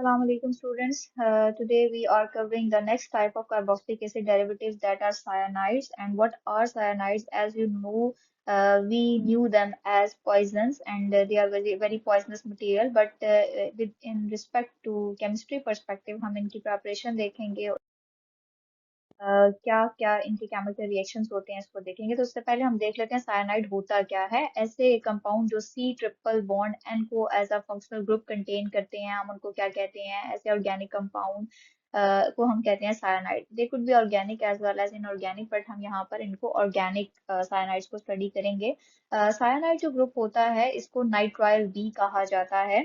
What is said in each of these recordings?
Assalamu alaikum students. Today we are covering the next type of carboxylic acid derivatives that are cyanides. And what are cyanides? As you know, we knew them as poisons, and they are very poisonous material. But with in respect to chemistry perspective, हम इनकी preparation देखेंगे क्या क्या इनके chemical reactions होते हैं इसको देखेंगे। तो उससे पहले हम देख लेते हैं साइनाइड होता क्या है। ऐसे कंपाउंड जो सी ट्रिपल बॉन्ड एन को as a functional group contain करते हैं, हम उनको क्या कहते हैं? ऐसे ऑर्गेनिक कंपाउंड को हम कहते हैं cyanide. They could be organic as well as inorganic, but हम यहाँ पर इनको ऑर्गेनिक साइनाइड्स को स्टडी करेंगे। साइनाइड जो ग्रुप होता है इसको नाइट्राइल बी कहा जाता है।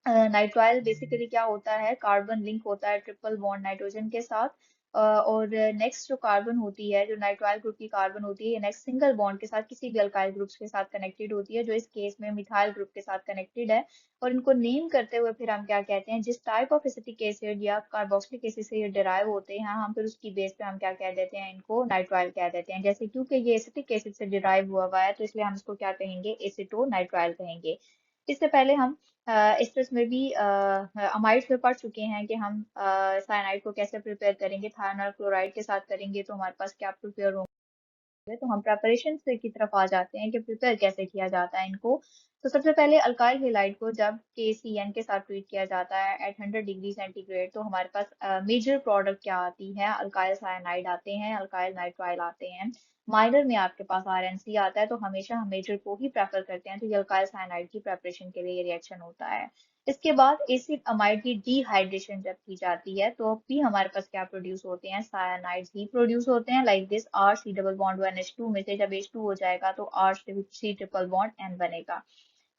नाइट्राइल बेसिकली क्या होता है? कार्बन लिंक होता है ट्रिपल बॉन्ड नाइट्रोजन के साथ। और नेक्स्ट जो कार्बन होती है, जो नाइट्राइल ग्रुप की कार्बन होती है, ये नेक्स्ट सिंगल बॉन्ड के साथ किसी भी अल्काइल ग्रुप्स के साथ कनेक्टेड होती है, जो इस केस में मिथाइल ग्रुप के साथ कनेक्टेड है। और इनको नेम करते हुए फिर हम क्या कहते हैं? जिस टाइप ऑफ एसिटिक एसिड या कार्बोक्सिलिक एसिड से ये डिराइव होते हैं, हम फिर उसकी बेस पे हम क्या कह देते हैं? इनको नाइट्राइल कह देते हैं। जैसे क्योंकि ये एसिटिक एसिड से डिराइव हुआ है, तो इसलिए हम इसको क्या कहेंगे? एसिटो नाइट्राइल कहेंगे। इससे पहले हम इस ट्रिक्स में भी अमाइड्स में पढ़ चुके हैं कि हम साइनाइड को कैसे प्रिपेयर करेंगे। थायोनाइल क्लोराइड के साथ करेंगे तो हमारे पास क्या प्रिपेयर होंगे। तो हम प्रेपरेशन से की तरफ आ जाते हैं कि प्रिपेयर कैसे किया जाता है इनको। तो सबसे पहले अल्काइल हेलाइड को जब KCN के साथ ट्रीट किया जाता है एट 100 डिग्री सेंटीग्रेड, तो हमारे पास मेजर प्रोडक्ट क्या आती है? अल्काइल साइनाइड आते हैं, अल्काइल नाइट्राइल आते हैं। माइनर में आपके पास RNC आता है, तो हमेशा हम मेजर को ही प्रेफर करते हैं। तो ये अल्काइल साइनाइड की प्रेपरेशन के लिए ये रिएक्शन होता है। इसके बाद एसिड अमाइड की डिहाइड्रेशन जब की जाती है, तो भी हमारे पास क्या प्रोड्यूस होते हैं? साइनाइड्स ही प्रोड्यूस होते हैं। Like this R C double bond NH2 में से जब H2 हो जाएगा तो R C triple bond N बनेगा।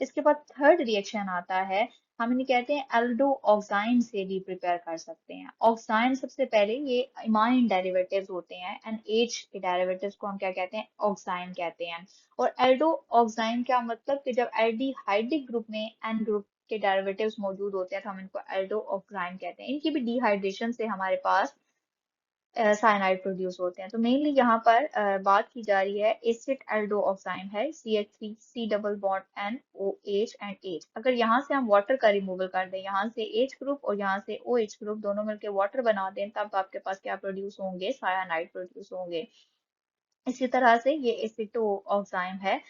इसके बाद थर्ड रिएक्शन आता है, हम इन्हें कहते हैं एल्डो ऑक्साइन से भी प्रिपेयर कर सकते हैं। ऑक्साइन सबसे पहले ये इमाइन डेरिवेटिव्स होते हैं, एंड एच के डेरिवेटिव्स को हम क्या कहते हैं? ऑक्साइन कहते हैं। और एल्डो ऑक्साइन क्या मतलब? कि जब एल्डिहाइडिक ग्रुप में एन ग्रुप के डेरिवेटिव्स मौजूद होते हैं, तो हम इनको एल्डो ऑक्साइन कहते हैं। इनकी भी डिहाइड्रेशन से हमारे पास साइनाइड प्रोड्यूस होते हैं। तो मेनली यहाँ पर बात की जा रही है एसिड एल्डो ऑक्साइन है, CH3 C double bond NOH and H। अगर यहाँ से हम वाटर का रिमूवल कर दें, यहाँ से H ग्रुप और यहाँ से OH ग्रुप दोनों मिलकर वाटर बना दें, तब आपके पास क्या प्रोड्यूस होंगे? साइनाइड प्रोड्यूस होंगे। इसी तरह से ये एसिटो ऑक्साइम है।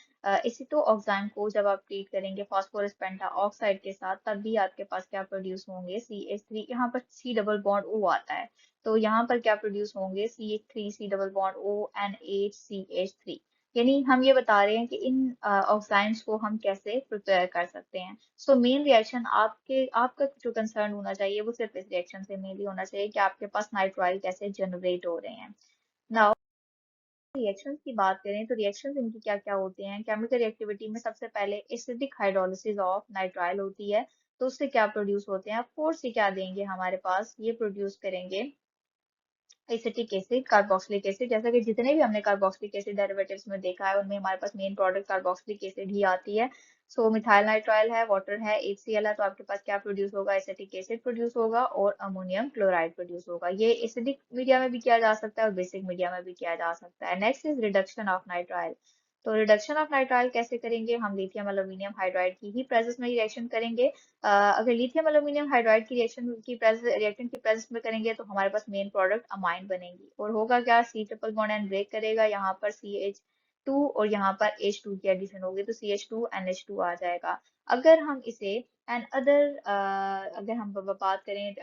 एसिटो ऑक्साइम को जब आप ट्रीट करेंगे फास्फोरस पेंटा ऑक्साइड के साथ, तब भी आपके पास क्या प्रोड्यूस होंगे? CH3। यहाँ पर C डबल बॉन्ड O आता है, तो यहाँ पर क्या प्रोड्यूस होंगे? CH3 C double bond O NH CH3। यानी हम ये बता रहे हैं कि इन ऑक्साइड्स को हम कैसे प्रिपेयर कर सकते हैं। सो मेन रिएक्शन आपका जो कंसर्न होना चाहिए वो सिर्फ इस रिएक्शन से मेनली होना चाहिए कि आपके पास नाइट्राइल कैसे जनरेट हो रहे हैं। नाउ रिएक्शंस की बात करें तो रिएक्शंस इनकी क्या क्या होते हैं? केमिकल रिएक्टिविटी में सबसे पहले एसिडिक हाइड्रोलिसिस ऑफ नाइट्राइल होती है, तो उससे क्या प्रोड्यूस होते हैं? फोर्स से क्या देंगे हमारे पास? ये प्रोड्यूस करेंगे एसिटिक एसिड, कार्बोक्सिलिक एसिड। जैसा कि जितने भी हमने कार्बोक्सिलिक एसिड डेरिवेटिव्स में देखा है, उनमें हमारे पास मेन प्रोडक्ट कार्बोक्सिलिक एसिड ही आती है। सो मिथाइल नाइट्राइल है, वाटर है, HCl है, तो आपके पास क्या प्रोड्यूस होगा? एसिटिक एसिड प्रोड्यूस होगा और अमोनियम क्लोराइड प्रोड्यूस होगा। ये एसिडिक मीडिया में भी किया जा सकता है और बेसिक मीडिया में भी किया जा सकता है। Next is reduction of nitrile. तो रिडक्शन ऑफ नाइट्राइल कैसे करेंगे? हम लिथियम एल्यूमिनियम हाइड्राइड की ही प्रेजेंस में रिएक्शन करेंगे। अगर लिथियम एल्यूमिनियम हाइड्राइड की रिएक्शन की प्रेजेंस में करेंगे, तो हमारे पास मेन प्रोडक्ट अमाइन बनेगी। और होगा क्या? C triple bond and break करेगा, यहाँ पर CH2 और यहाँ पर H2 की एडिशन होगी, तो CH2 NH2 आ जाएगा। अगर हम इसे एंड अदर अगर हम बात करें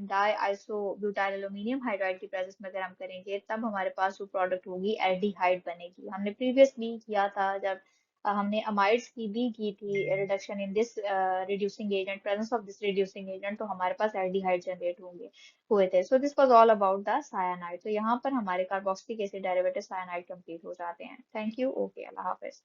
diisobutyl aluminium hydride की प्रेजेंस में अगर हम करेंगे, तब हमारे पास जो प्रोडक्ट होगी एल्डिहाइड बनेगी। हमने प्रीवियस भी किया था जब हमने अमाइड्स की भी की थी reduction in this reducing agent, presence of this reducing agent, तो हमारे पास एल्डिहाइड जनरेट होंगे हुए थे। So this was all about the cyanide. तो यहाँ पर हमारे carboxylic acid derivative cyanide complete हो जाते हैं। Thank you. ओके, अल्लाह हाफिज।